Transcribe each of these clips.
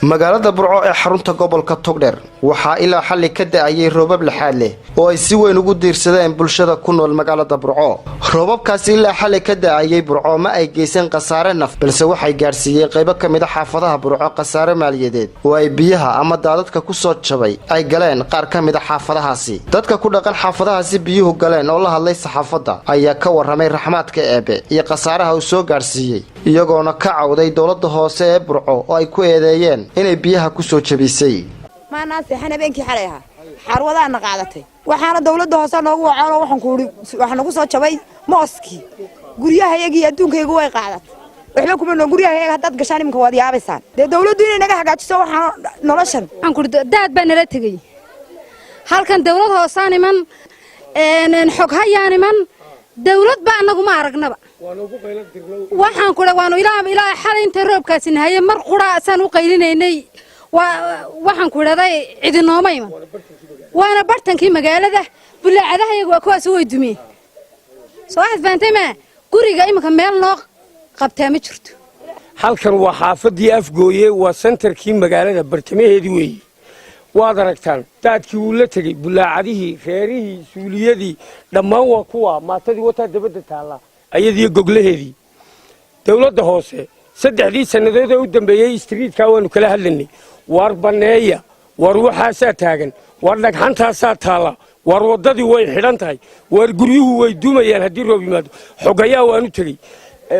magaalada Burco ee xarunta gobolka Togdheer waxa ilaa xalli ka da'ayay roobab laxaad leh oo ay si weyn ugu diirsadeen bulshada ku nool magaalada Burco. roobabkaasi ilaa xalli ka da'ayay Burco ma ay geysan khasaare naf balse waxay gaarsiiyeen qaybo kamid ah xaafadaha Burco khasaare maaliyadeed oo ay biyaha ama daadadka ku soo jabay ay galeen qaar kamid ah xaafadahaasi. dadka ku dhaqan xaafadahaasi biyuhu galeen oo la hadlay saxaafadda ayaa ka waramay raxmaadka Eebe iyo khasaaraha uu soo gaarsiiyay iyagoona ka cawday dawladda hoose ee Burco oo ay ku eedeeyeen inay biyaha ku soo jabisay. ما ناس حنا بينكي حريها حروضا نقادتي waxaana dawladda hoose noogu wacaano waxaan ugu soo jabay mooski guriyahayagii adduunkaygu way qaadat waxba kuma noo guriyahayaga dad gashaan imka wad yaabaysan de dawladdu inay naga hagaajiso waxaan noloshan aan ku daad baan nala tagay halkan dawlad hoosaan iman xog hayaan iman dawlad baa anagu ma aragnaba waxaan ku dhawaano ilaa xalay inta roobkaasi nahay mar qura san u qaylinaynay waxaan ku dhaday cidinooma iman waana bartankii magaalada bulaacadaha iyagu waa kuwaas way dumeen soo xadfaantay ma guriga imka meel noo qabtaa ma jirto halkan waa xaafadii afgooye waa centerkii magaalada bartamaheedii weey waad aragtaan daadkii uu la tagay bulaacadihii reerihii suuliyadii dhammaan waa kuwa maatadii wata dabada taala ayadii goglaheedii dawladda hoose saddexdii sanadood ee u dambeeyay streetka waanu kala hadlanay war baneeya war waxaasaa taagan war dhagxantaasaa taala war wadadii way xidhan tahay war guryuhu way dumayaan haddii roob yimaado xogayaa waanu tagay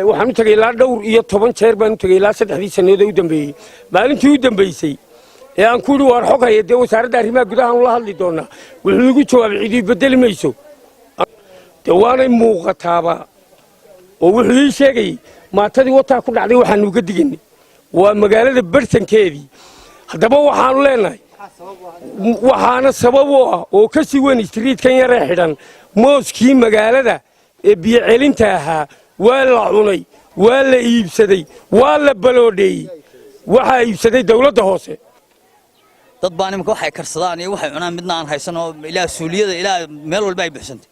waxaan u tagay ilaa dhowr iyo 10 jeer baan u tagay ilaa saddexdii sanadood ee u dambeeyay maalintii u dambeysay ee aan ku yidhi war xog haya dee wasaaradda arrimaha gudaha la hadli doonaa wuxuu igu jawaabay cidii bedeli mayso dee waanay muuqataaba oo wuxuu ii sheegay maatadii wataa ku dhacday waxaanu uga diganay waa magaalada bartankeedii haddaba waxaanu leenahay waxaana sabab u ah oo ka sii weyn streetkan yar ee xidhan mooskii magaalada ee biyo celinta ahaa waa la cunay waa la iibsaday waa la baloodheeyey waxaa iibsaday dawladda hoose dad baan imka waxay karsadaan iyo waxay cunaan midna aan haysan oo ilaa suuliyada ilaa meel walba ay bixsantay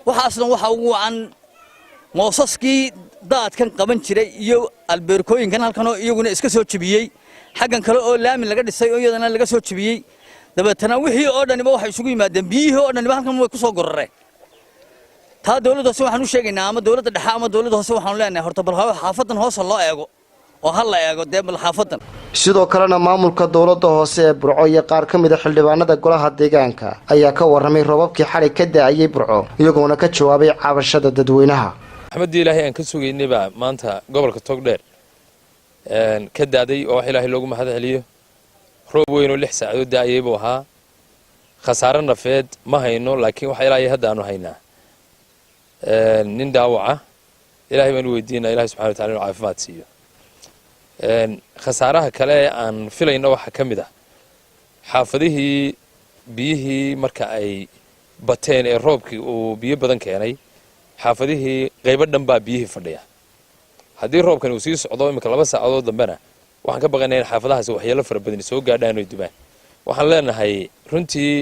waxaasna waxa ugu wacan moosaskii daadkan qaban jiray iyo albeerkooyinkan halkan oo iyaguna iska soo jabiyay xaggan kale oo laami laga dhisay oo iyadana laga soo jabiyay dabeetana wixii oo dhaniba waxay isugu yimaadeen biyihii oo dhaniba halkan way ku soo gororeen taa dawladda hoose waxaan u sheegaynaa ama dawladda dhexe ama dawladda hoose waxaan leenahay horta bal xaafadan hoose loo eego oo hal la eego dee bal xaafadan sidoo kalena maamulka dawladda hoose ee Burco iyo qaar kamid ah xildhibaanada golaha deegaanka ayaa ka waramay roobabkii xalay ka da'ayay Burco iyagoona ka jawaabay cabashada dadweynaha. axmed ilaahay aan ka sugaynayba maanta gobolka Togdheer ka daaday oo ilaahay loogu mahad celiyo roob weyn oo 6 saacadood da'ayay buu ahaa khasaare nafeed ma hayno laakiin waxa ilaahay hadda aanu haynaa nin daawaca ilaahay baan weydiinaa ilaahay subxaanahu wa ta'aala inuu caafimaad siiyo khasaaraha kale aan filayno waxa kamid ah xaafadihii biyihii marka ay bateen ee roobkii uu biyo badan keenay xaafadihii qaybo dhan baa biyihii fadhiya haddii roobkan uu sii socdo imika 2 saacadood dambena waxaan ka baqaynaa in xaafadahaasi waxyeelo fara badan soo gaadhaan oo dubaan waxaan leenahay runtii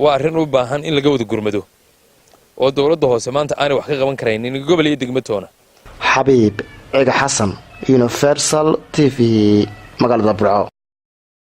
waa arrin u baahan in laga wada gurmado oo dawladda hoose maanta aanay wax ka qaban karaynin gobol iyo degmatoona. Xabiib Ciga Xasan Universal TV magaalada Burco.